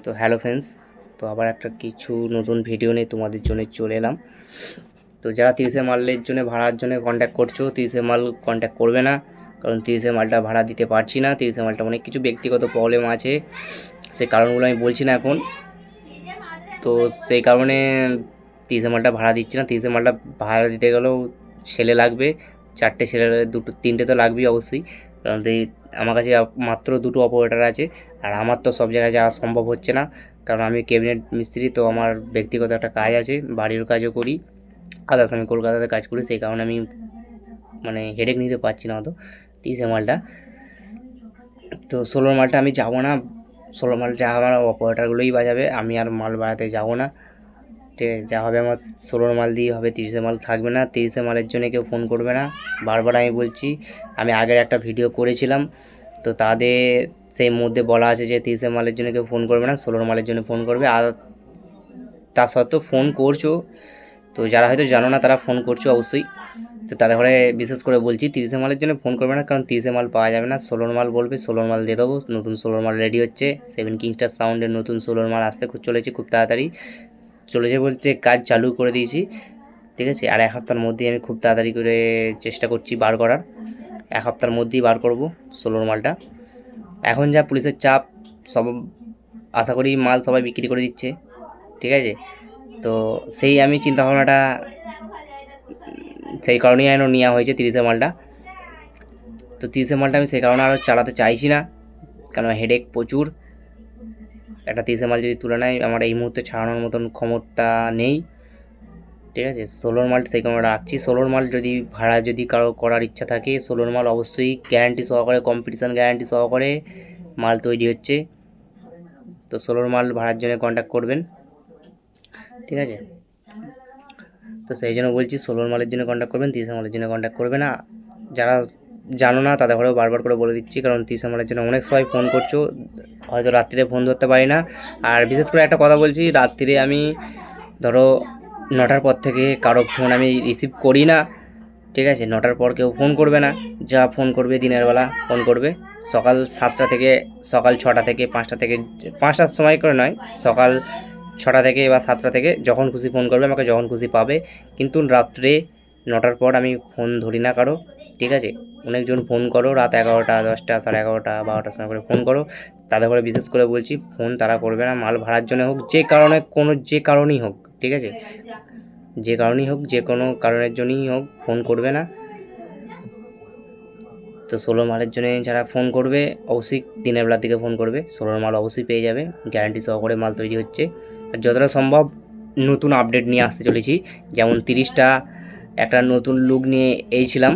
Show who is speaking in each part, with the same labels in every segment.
Speaker 1: তো hello friends, তো আবার একটা কিছু নতুন ভিডিও নিয়ে তোমাদের জন্য চলে এলাম। তো যারা 30 মালের জন্য ভাড়ার জন্য কন্ট্যাক্ট করছো, 30 মাল কন্ট্যাক্ট করবে না, কারণ 30 মালটা ভাড়া দিতে পারছি না। 30 মালটা অনেক কিছু ব্যক্তিগত প্রবলেম আছে, সেই কারণগুলো আমি বলছি না এখন। তো সেই কারণে 30 মালটা ভাড়া দিচ্ছি না। 30 মালটা ভাড়া দিতে গেলেও ছেলে লাগবে, 4টে ছেলে, 3টে তো লাগবেই অবশ্যই, কারণ আমার কাছে মাত্র 2টো অপারেটার আছে। আর আমার তো সব জায়গায় যাওয়া সম্ভব হচ্ছে না, কারণ আমি ক্যাবিনেট মিস্ত্রি, তো আমার ব্যক্তিগত একটা কাজ আছে, বাড়ির কাজও করি, আদার্স আমি কলকাতাতে কাজ করি, সেই কারণে আমি হেডেক নিতে পারছি না অত 30 মালটা। তো 16 মালটা আমি যাবো না, 16 মালটা আমার অপারেটারগুলোই বাজাবে, আমি আর মাল বাজাতে যাবো না। ঠিক আছে, যা হবে আমার 16 মাল দিয়ে হবে, 30 মাল থাকবে না। 30 মালের জন্য কেউ ফোন করবে না, বারবার আমি বলছি। আমি আগের একটা ভিডিও করেছিলাম, তো তাদের সেই মধ্যে বলা আছে যে 30 মালের জন্য কেউ ফোন করবে না, 16 মালের জন্য ফোন করবে। আর তা সত্ত্বেও ফোন করছো, তো যারা হয়তো জানো না তারা ফোন করছো অবশ্যই। তো তাদের ঘরে বিশেষ করে বলছি 30 মালের জন্য ফোন করবে না, কারণ 30 মাল পাওয়া যাবে না। 16 মাল বলবে, 16 মাল দিয়ে দেবো। নতুন 16 মাল রেডি হচ্ছে, 7 কিংস্টার সাউন্ডের নতুন 16 মাল আসতে চলেছে, খুব তাড়াতাড়ি চলেছে বলতে কাজ চালু করে দিয়েছি। ঠিক আছে, আর এক সপ্তাহের মধ্যেই আমি খুব তাড়াতাড়ি করে চেষ্টা করছি বার করার, এক সপ্তাহের মধ্যেই বার করব 16 মালটা। এখন যা পুলিশের চাপ, সব আশা করি মাল সবাই বিক্রি করে দিচ্ছে। ঠিক আছে, তো সেই আমি চিন্তাভাবনাটা, সেই কারণেই আরও নেওয়া হয়েছে 30 মালটা। তো 30 মালটা আমি সেই কারণে আরও চালাতে চাইছি না, কারণ হেডেক প্রচুর। একটা 30 মাল যদি তুলে নেয়, আমার এই মুহূর্তে ছাড়ানোর মতন ক্ষমতা নেই। ঠিক আছে, 16 মাল সেই কারণে রাখছি। 16 মাল যদি ভাড়া যদি কারো করার ইচ্ছা থাকে, 16 মাল অবশ্যই গ্যারান্টি সহকারে, কম্পিটিশান গ্যারান্টি সহকারে মাল তৈরি হচ্ছে। তো 16 মাল ভাড়ার জন্য কন্ট্যাক্ট করবেন। ঠিক আছে, তো সেই জন্য বলছি 16 মালের জন্য কন্ট্যাক্ট করবেন, 30 মালের জন্য কন্ট্যাক্ট করবে না। যারা জানো না তাদের ঘরেও বারবার করে বলে দিচ্ছি, কারণ 30 মালের জন্য অনেক সবাই ফোন করছো, হয়তো রাত্রিরে ফোন ধরতে পারি না। আর বিশেষ করে একটা কথা বলছি, রাত্রিরে আমি ধরো 9টার পর থেকে কারো ফোন আমি রিসিভ করি না। ঠিক আছে, 9টার পর কেউ ফোন করবে না, যা ফোন করবে দিনের বেলা ফোন করবে, সকাল 7টা থেকে, সকাল 6টা থেকে, 5টা থেকে, 5টার সময় করে নয়, সকাল 6টা থেকে বা 7টা থেকে যখন খুশি ফোন করবে, আমাকে যখন খুশি পাবে। কিন্তু রাত্রে 9টার পর আমি ফোন ধরি না কারো। ঠিক আছে, অনেকজন ফোন করো রাত 11টা, 10টা, 11:30, 12টার সময় করে ফোন করো, তাদের করে বিশেষ করে বলছি ফোন তারা করবে না, মাল ভাড়ার জন্য হোক, যে কারণে, কোনো যে কারণেই হোক। ঠিক আছে, যে কারণেই হোক, যে কোনো কারণের জন্যই হোক, ফোন করবে না। তো 16 মালের জন্য যারা ফোন করবে, অবশ্যই দিনের বেলার দিকে ফোন করবে, 16 মাল অবশ্যই পেয়ে যাবে, গ্যারান্টি সহকারে মাল তৈরি হচ্ছে। আর যতটা সম্ভব নতুন আপডেট নিয়ে আসতে চলেছি, যেমন 30টা একটা নতুন লুক নিয়ে এইছিলাম।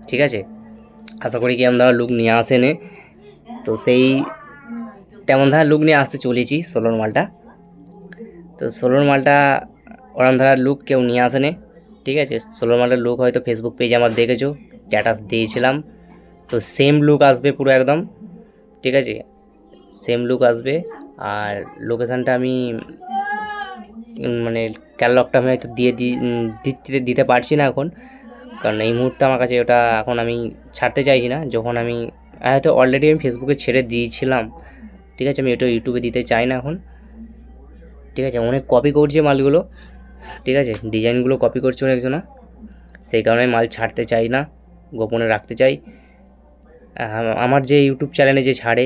Speaker 1: ঠিক আছে, আশা করি কি আমরা লুক নিয়ে আসেনে, তো সেই তেমন ধারা লুক নিয়ে আসতে চলেছি 16 মালটা। তো 16 মালটা ওরম ধারার লুক কেউ নিয়ে আসেনে। ঠিক আছে, 16 মালের লুক হয়তো ফেসবুক পেজে আমার দেখেছো, স্ট্যাটাস দিয়েছিলাম, তো সেম লুক আসবে পুরো একদম। ঠিক আছে, সেম লুক আসবে। আর লোকেশানটা আমি ক্যাটালগটা আমি হয়তো দিতে পারছি না এখন, কারণ এই মুহূর্তে আমার কাছে ওটা এখন আমি ছাড়তে চাইছি না। যখন আমি হয়তো অলরেডি আমি ফেসবুকে ছেড়ে দিয়েছিলাম। ঠিক আছে, আমি এটা ইউটিউবে দিতে চাই না এখন। ঠিক আছে, অনেক কপি করছে মালগুলো। ঠিক আছে, ডিজাইনগুলো কপি করছে অনেকজনা, সেই কারণে মাল ছাড়তে চাই না, গোপনে রাখতে চাই। আমার যে ইউটিউব চ্যানেলে যে ছাড়ে,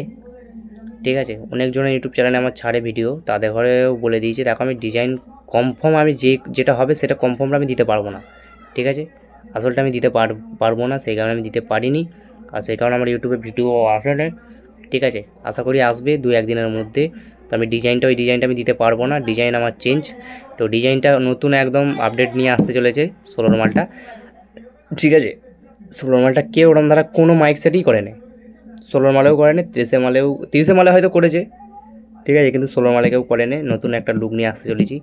Speaker 1: ঠিক আছে, অনেকজনের ইউটিউব চ্যানেলে আমার ছাড়ে ভিডিও, তাদের ঘরেও বলে দিয়েছি, দেখো আমি ডিজাইন কনফার্ম, আমি যেটা হবে সেটা কনফার্মটা আমি দিতে পারবো না। ঠিক আছে, আসলটা আমি দিতে পারবো না, সেই কারণে আমি দিতে পারিনি, আর সেই কারণে আমার ইউটিউবে ভিডিও আসে না। ঠিক আছে, আশা করি আসবে 2-1 দিনের মধ্যে। তো আমি ওই ডিজাইনটা আমি দিতে পারবো না, ডিজাইন আমার চেঞ্জ। তো ডিজাইনটা নতুন একদম আপডেট নিয়ে আসতে চলেছে 16 মালটা। ঠিক আছে, 16 মালটা কেউ ওরম দ্বারা কোনো মাইক সেটই করে নেই, 16 মালেও করেনি, 30 মালে হয়তো করেছে। ঠিক আছে, কিন্তু 16 মালে কেউ করেনি। নতুন একটা লুক নিয়ে আসতে চলেছি,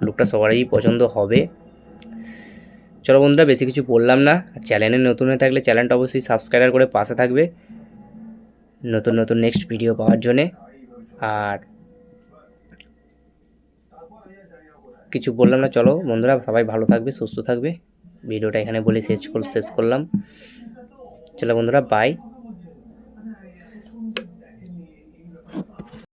Speaker 1: লুকটা সবারই পছন্দ হবে। চলো বন্ধুরা, বেশি কিছু বললাম না। চ্যানেলে নতুন হয়ে থাকলে চ্যানেলটা অবশ্যই সাবস্ক্রাইব করে পাশে থাকবে নতুন নতুন নেক্সট ভিডিও পাওয়ার জন্যে। আর কিছু বললাম না, চলো বন্ধুরা, সবাই ভালো থাকবে, সুস্থ থাকবে। ভিডিওটা এখানে বলে শেষ করলাম। চলো বন্ধুরা, বাই।